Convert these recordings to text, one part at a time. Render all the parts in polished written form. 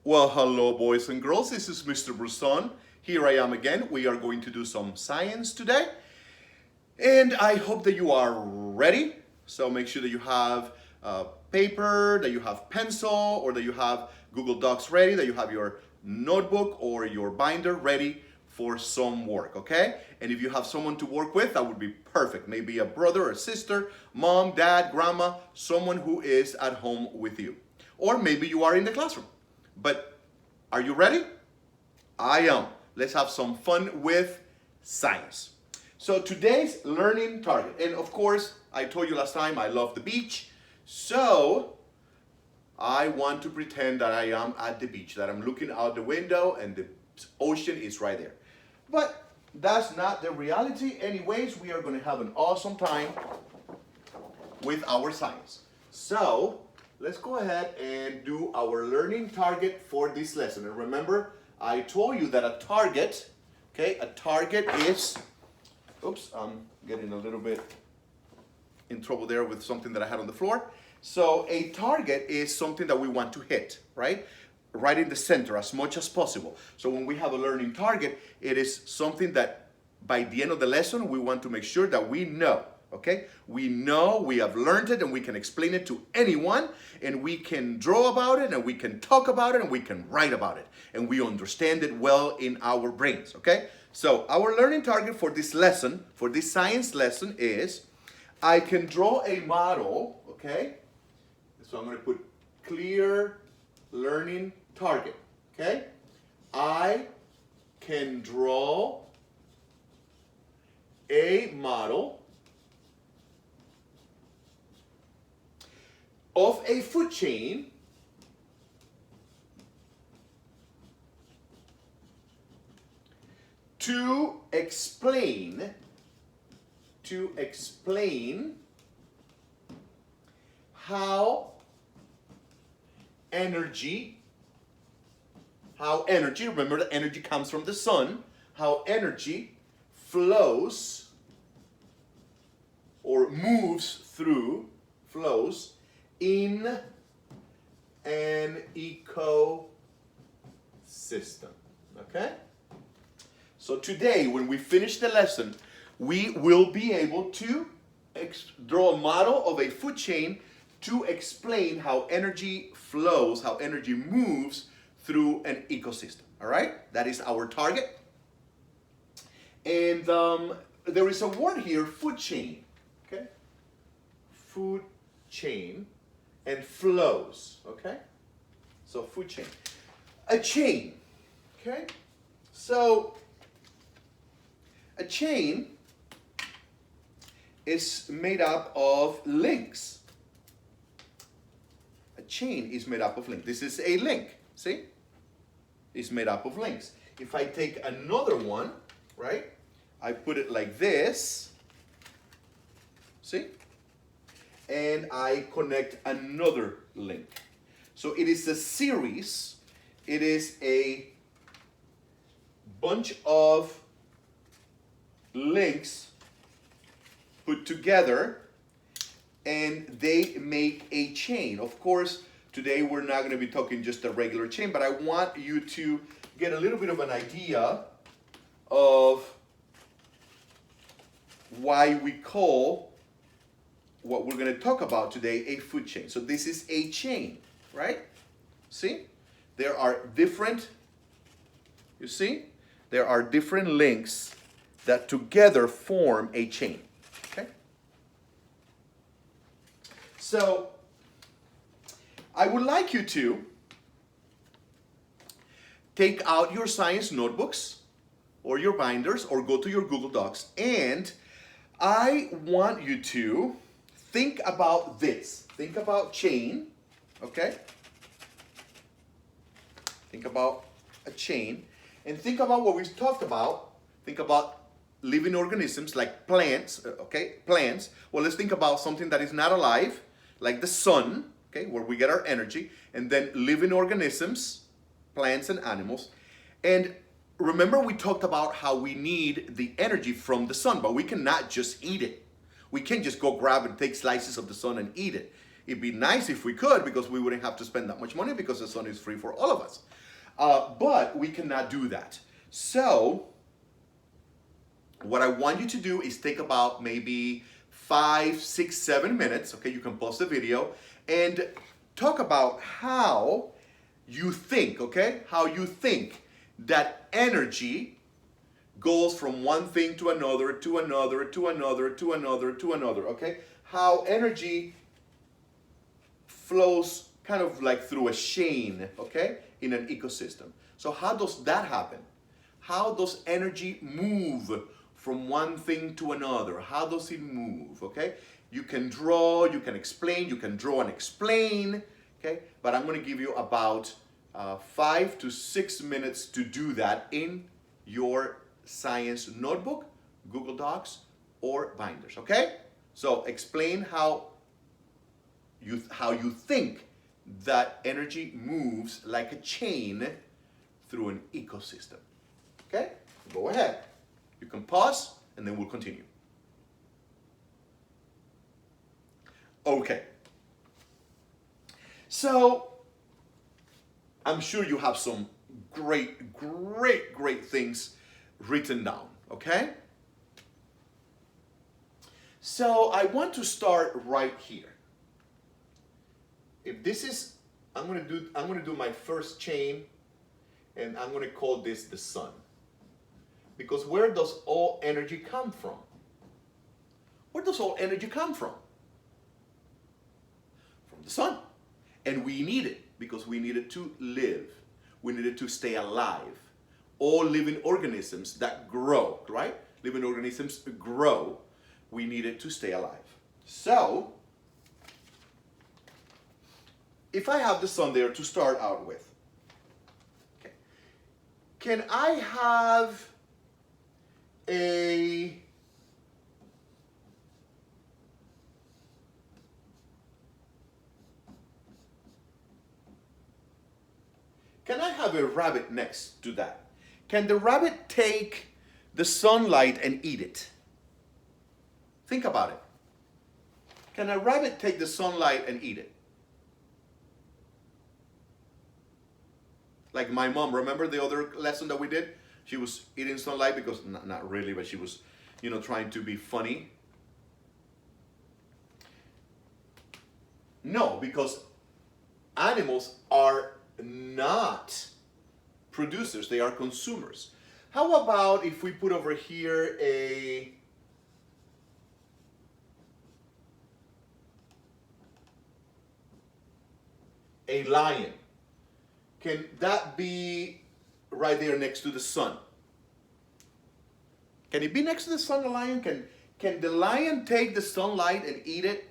Well, hello, boys and girls. This is Mr. Broussard. Here I am again. We are going to do some science today. And I hope that you are ready. So make sure that you have paper, that you have pencil, or that you have Google Docs ready, that you have your notebook or your binder ready for some work, okay? And if you have someone to work with, that would be perfect. Maybe a brother or sister, mom, dad, grandma, someone who is at home with you. Or maybe you are in the classroom. But are you ready? I am. Let's have some fun with science. So today's learning target, and of course, I told you last time I love the beach. So I want to pretend that I am at the beach, that I'm looking out the window and the ocean is right there. But that's not the reality. Anyways, we are going to have an awesome time with our science. So let's go ahead and do our learning target for this lesson. And remember, I told you that a target is, oops, I'm getting a little bit in trouble there with something that I had on the floor. So a target is something that we want to hit, right? Right in the center as much as possible. So when we have a learning target, it is something that by the end of the lesson, we want to make sure that we know, okay? We know, we have learned it, and we can explain it to anyone, and we can draw about it, and we can talk about it, and we can write about it, and we understand it well in our brains, okay? So our learning target for this lesson, for this science lesson is, I can draw a model, okay? So I'm going to put clear learning target, okay? I can draw a model of a food chain to explain how energy, remember that energy comes from the sun, how energy flows or flows in an ecosystem, okay? So today, when we finish the lesson, we will be able to draw a model of a food chain to explain how energy flows, how energy moves through an ecosystem, all right? That is our target. And there is a word here, food chain, okay? Food chain and flows, okay? So food chain. A chain, okay? So a chain is made up of links. A chain is made up of links. This is a link, see? It's made up of links. If I take another one, right? I put it like this, see? And I connect another link. So it is a series, it is a bunch of links put together and they make a chain. Of course, today we're not going to be talking just a regular chain, but I want you to get a little bit of an idea of why we call what we're going to talk about today a food chain. So this is a chain, right? See? There are different, you see? There are different links that together form a chain, okay? So I would like you to take out your science notebooks or your binders or go to your Google Docs, and I want you to think about this. Think about chain, okay? Think about a chain, and think about what we talked about. Think about living organisms like plants, okay? Plants. Well, let's think about something that is not alive, like the sun, okay, where we get our energy, and then living organisms, plants and animals. And remember we talked about how we need the energy from the sun, but we cannot just eat it. We can't just go grab and take slices of the sun and eat it. It'd be nice if we could, because we wouldn't have to spend that much money, because the sun is free for all of us. But we cannot do that. So what I want you to do is take about maybe 5, 6, 7 minutes. Okay, you can pause the video and talk about how you think, okay? How you think that energy goes from one thing to another, to another, to another, to another, to another, okay? How energy flows kind of like through a chain, okay, in an ecosystem. So how does that happen? How does energy move from one thing to another? How does it move, okay? You can draw, you can explain, you can draw and explain, okay? But I'm going to give you about 5 to 6 minutes to do that in your science notebook, Google Docs, or binders, okay? So explain how you think that energy moves like a chain through an ecosystem. Okay? Go ahead. You can pause and then we'll continue. Okay. So I'm sure you have some great things written down, okay? So I want to start right here. If this is, I'm going to do my first chain, and I'm going to call this the sun. Because where does all energy come from? Where does all energy come from? From the sun. And we need it because we need it to live. We need it to stay alive. All living organisms that grow, right? Living organisms grow. We need it to stay alive. So, if I have the sun there to start out with, okay, can I have a rabbit next to that? Can the rabbit take the sunlight and eat it? Think about it. Can a rabbit take the sunlight and eat it? Like my mom, remember the other lesson that we did? She was eating sunlight because, not really, but she was, trying to be funny. No, because animals are not producers, they are consumers. How about if we put over here a lion? Can that be right there next to the sun? Can it be next to the sun, the lion? Can the lion take the sunlight and eat it?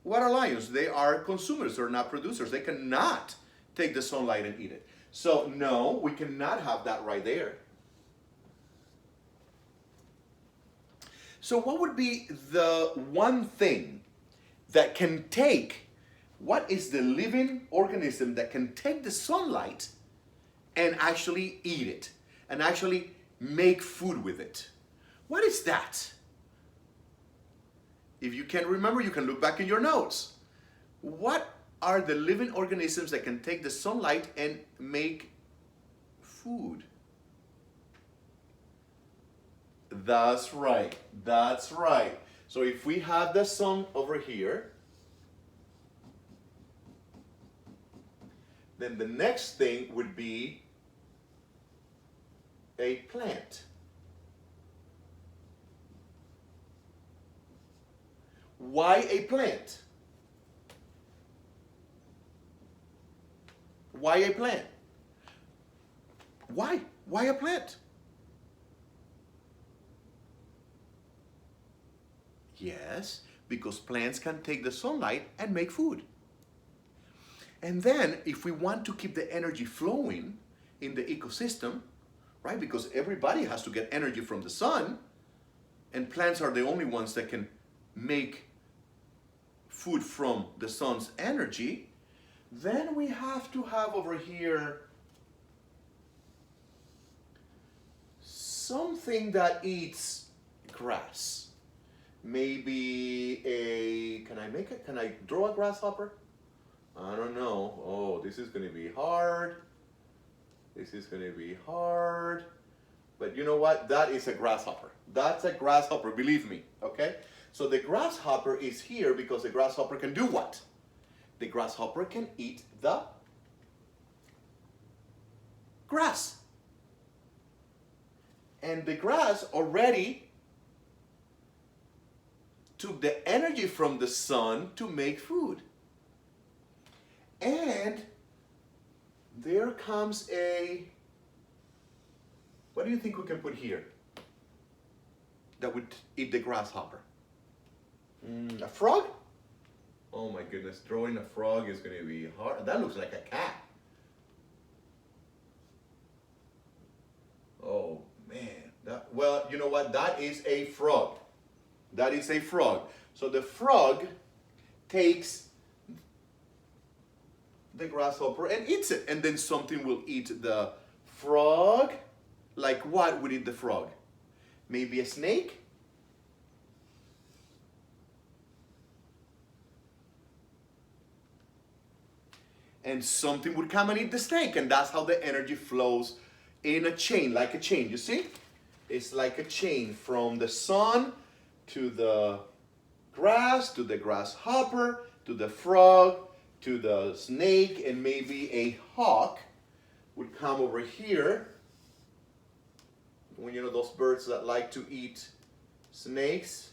What are lions? They are consumers, they're not producers. They cannot take the sunlight and eat it. So no, we cannot have that right there. So what would be the one thing that can take, what is the living organism that can take the sunlight and actually eat it and actually make food with it? What is that? If you can't remember, you can look back in your notes. What are the living organisms that can take the sunlight and make food? That's right. That's right. So if we have the sun over here, then the next thing would be a plant. Why a plant? Why a plant? Why? Why a plant? Yes, because plants can take the sunlight and make food. And then if we want to keep the energy flowing in the ecosystem, right? Because everybody has to get energy from the sun, and plants are the only ones that can make food from the sun's energy, then we have to have over here something that eats grass. Maybe can I draw a grasshopper? I don't know. Oh, this is going to be hard. This is going to be hard. But you know what? That is a grasshopper. That's a grasshopper, believe me, okay? So the grasshopper is here because the grasshopper can do what? The grasshopper can eat the grass. And the grass already took the energy from the sun to make food. And there comes what do you think we can put here that would eat the grasshopper? A frog? Oh my goodness, drawing a frog is going to be hard. That looks like a cat. Oh man, well, you know what? That is a frog. That is a frog. So the frog takes the grasshopper and eats it. And then something will eat the frog. Like what would eat the frog? Maybe a snake? And something would come and eat the snake. And that's how the energy flows in a chain, like a chain, you see? It's like a chain from the sun to the grass, to the grasshopper, to the frog, to the snake, and maybe a hawk would come over here. When you know those birds that like to eat snakes.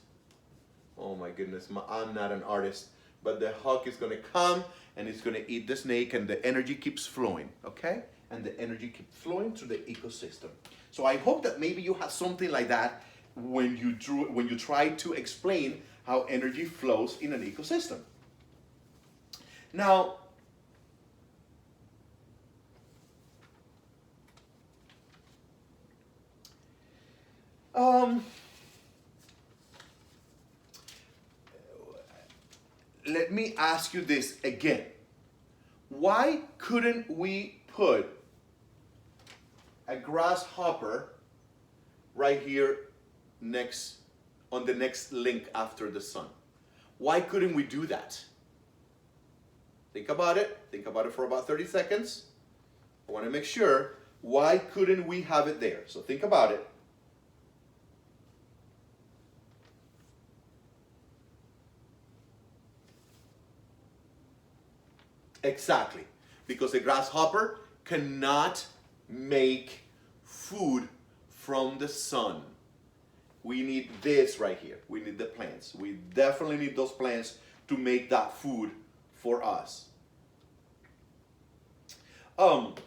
Oh my goodness, I'm not an artist, but the hawk is going to come and it's going to eat the snake, and the energy keeps flowing, okay? And the energy keeps flowing through the ecosystem. So I hope that maybe you have something like that when you try to explain how energy flows in an ecosystem. Now, let me ask you this again. Why couldn't we put a grasshopper right here on the next link after the sun? Why couldn't we do that? Think about it. Think about it for about 30 seconds. I want to make sure. Why couldn't we have it there? So think about it. Exactly. Because the grasshopper cannot make food from the sun. We need this right here. We need the plants. We definitely need those plants to make that food for us. Let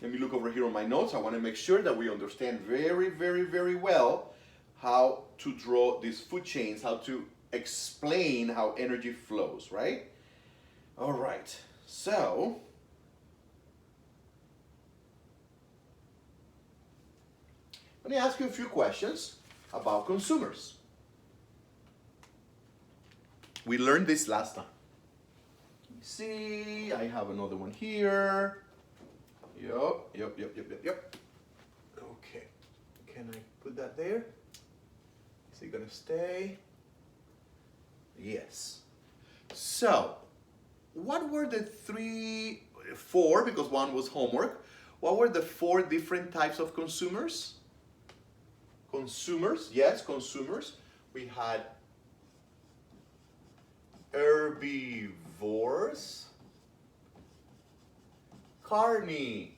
me look over here on my notes. I want to make sure that we understand very, very, very well how to draw these food chains, how to explain how energy flows, right? All right, so let me ask you a few questions about consumers. We learned this last time. Let me see, I have another one here. Yep. Okay, can I put that there? Is it gonna stay? Yes. So, what were the four, because one was homework, what were the 4 different types of consumers? Consumers, yes, consumers. We had herbivores, carnivores.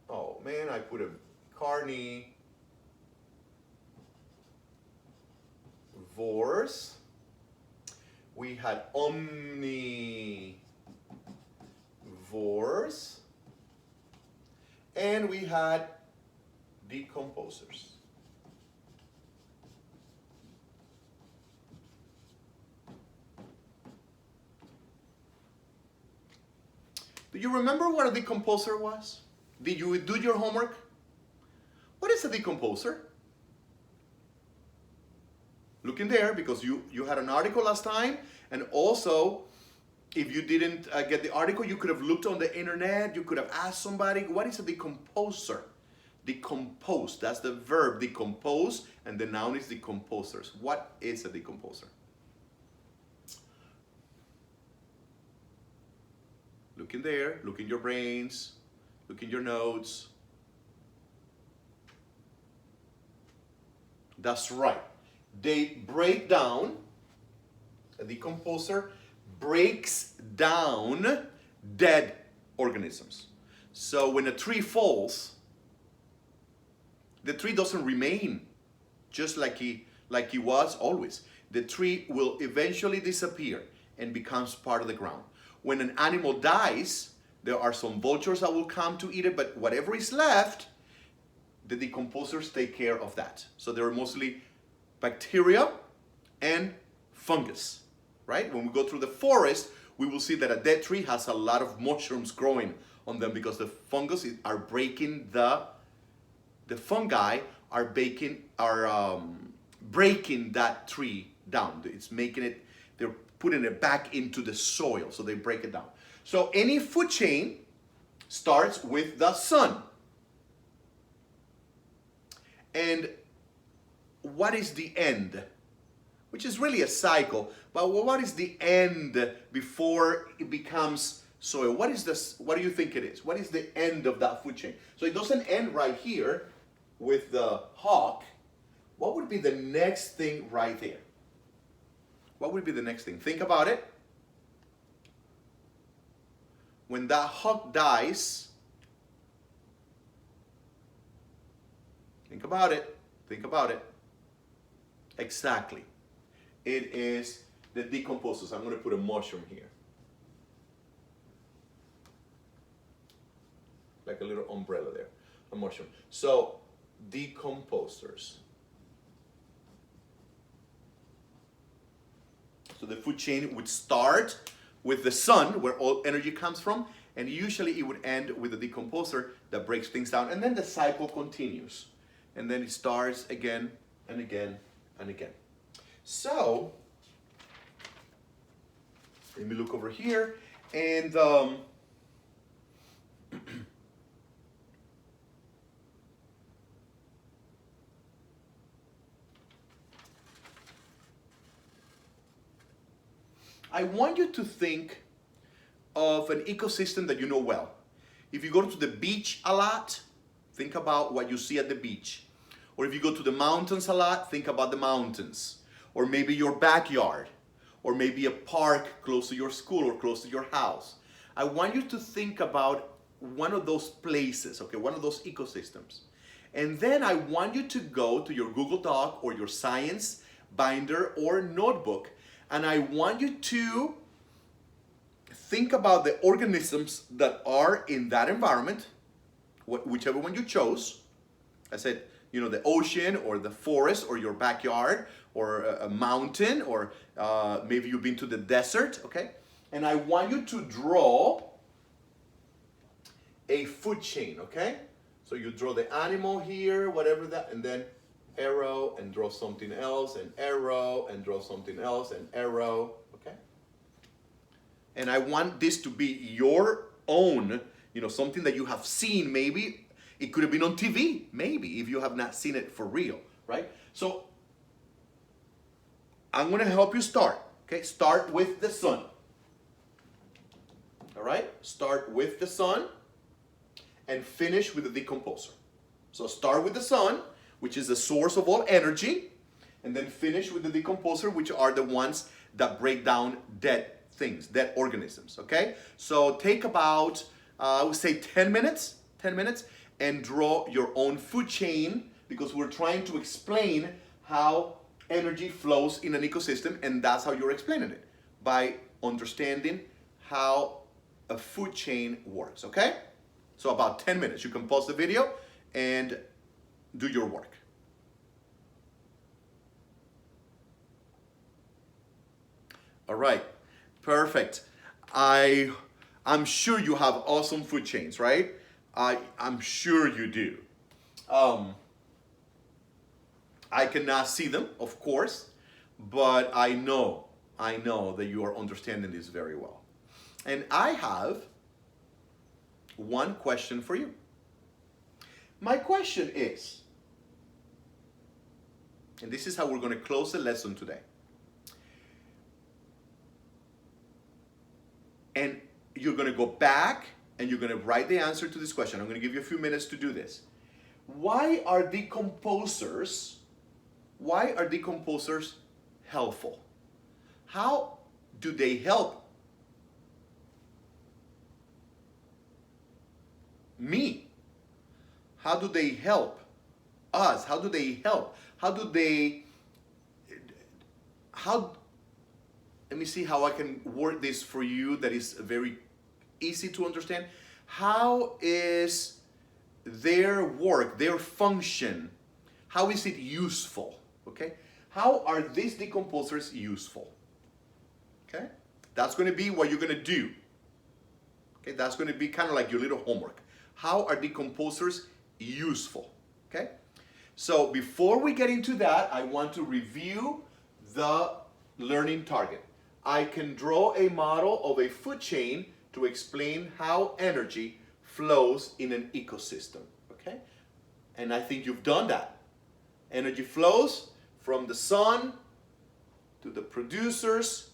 Oh man, I put a carnivores. We had omnivores, and we had decomposers. Do you remember what a decomposer was? Did you do your homework? What is a decomposer? Look in there, because you had an article last time, and also if you didn't get the article, you could have looked on the internet, you could have asked somebody, what is a decomposer? Decompose, that's the verb, decompose, and the noun is decomposers. What is a decomposer? Look in there, look in your brains, look in your notes. That's right. They break down, a decomposer breaks down dead organisms. So when a tree falls, the tree doesn't remain just like he was always. The tree will eventually disappear and becomes part of the ground. When an animal dies, there are some vultures that will come to eat it, but whatever is left, the decomposers take care of that. So there are mostly bacteria and fungus, right? When we go through the forest, we will see that a dead tree has a lot of mushrooms growing on them because the fungus are breaking the fungi are breaking that tree down. It's making it, they're putting it back into the soil, so they break it down. So any food chain starts with the sun. And what is the end? Which is really a cycle, but what is the end before it becomes soil? What is this? What do you think it is? What is the end of that food chain? So it doesn't end right here with the hawk. What would be the next thing right there? What would be the next thing? Think about it. When that hawk dies, think about it. Think about it. Exactly. It is the decomposers. I'm going to put a mushroom here. Like a little umbrella there. A mushroom. So, decomposers. So the food chain would start with the sun, where all energy comes from, and usually it would end with a decomposer that breaks things down, and then the cycle continues. And then it starts again and again and again. So, let me look over here, and I want you to think of an ecosystem that you know well. If you go to the beach a lot, think about what you see at the beach. Or if you go to the mountains a lot, think about the mountains. Or maybe your backyard. Or maybe a park close to your school or close to your house. I want you to think about one of those places, okay, one of those ecosystems. And then I want you to go to your Google Doc or your science binder or notebook, and I want you to think about the organisms that are in that environment, whichever one you chose. I said, you know, the ocean or the forest or your backyard or a mountain, or maybe you've been to the desert, okay? And I want you to draw a food chain, okay? So you draw the animal here, whatever that, and then arrow, and draw something else, and arrow, and draw something else, and arrow, okay? And I want this to be your own, you know, something that you have seen. Maybe it could have been on TV, maybe, if you have not seen it for real, right? So I'm going to help you start, okay? Start with the sun, all right? Start with the sun and finish with the decomposer. So start with the sun, which is the source of all energy, and then finish with the decomposer, which are the ones that break down dead things, dead organisms, okay? So take about, I would say 10 minutes, and draw your own food chain, because we're trying to explain how energy flows in an ecosystem, and that's how you're explaining it, by understanding how a food chain works, okay? So about 10 minutes. You can pause the video and do your work. All right, perfect. I'm sure you have awesome food chains, right? I'm sure you do. I cannot see them, of course, but I know that you are understanding this very well. And I have one question for you. My question is, And this is how we're going to close the lesson today. And you're going to go back and you're going to write the answer to this question. I'm going to give you a few minutes to do this. Why are decomposers helpful? How do they help me? How do they help us? How do they help? Let me see how I can word this for you that is very easy to understand. How is their work, their function, how is it useful? Okay? How are these decomposers useful? Okay? That's going to be what you're going to do. Okay? That's going to be kind of like your little homework. How are decomposers useful? Okay? So before we get into that, I want to review the learning target. I can draw a model of a food chain to explain how energy flows in an ecosystem, okay? And I think you've done that. Energy flows from the sun to the producers,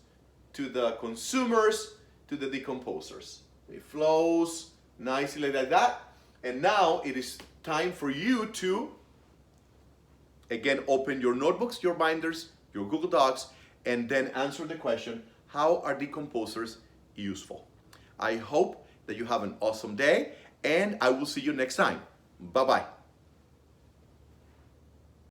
to the consumers, to the decomposers. It flows nicely like that. And now it is time for you to, again, open your notebooks, your binders, your Google Docs, and then answer the question, how are decomposers useful? I hope that you have an awesome day, and I will see you next time. Bye-bye.